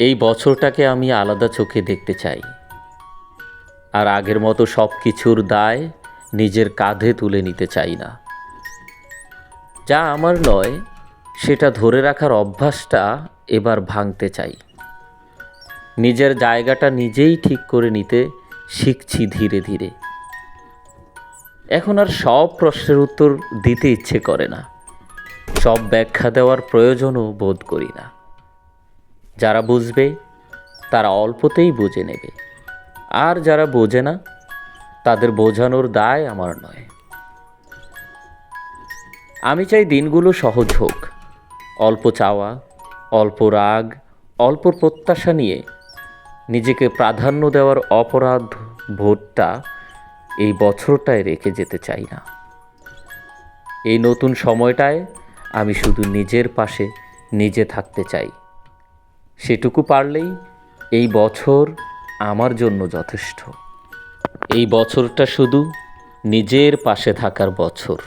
এই বছরটাকে আমি আলাদা চোখে দেখতে চাই, আর আগের মতো সব কিছুর দায় নিজের কাঁধে তুলে নিতে চাই না। যা আমার নয় সেটা ধরে রাখার অভ্যাসটা এবার ভাঙতে চাই। নিজের জায়গাটা নিজেই ঠিক করে নিতে শিখছি ধীরে ধীরে। এখন আর সব প্রশ্নের উত্তর দিতে ইচ্ছে করে না, সব ব্যাখ্যা দেওয়ার প্রয়োজনও বোধ করি না। যারা বুঝবে তারা অল্পতেই বুঝে নেবে, আর যারা বোঝে না তাদের বোঝানোর দায় আমার নয়। আমি চাই দিনগুলো সহজ হোক, অল্প চাওয়া, অল্প রাগ, অল্প প্রত্যাশা নিয়ে নিজেকে প্রাধান্য দেওয়ার অপরাধ বোধটা এই বছরটায় রেখে যেতে চাই না। এই নতুন সময়টায় আমি শুধু নিজের পাশে নিজে থাকতে চাই। সেটুকু পারলেই এই বছর আমার জন্য যথেষ্ট। এই বছরটা শুধু নিজের পাশে থাকার বছর।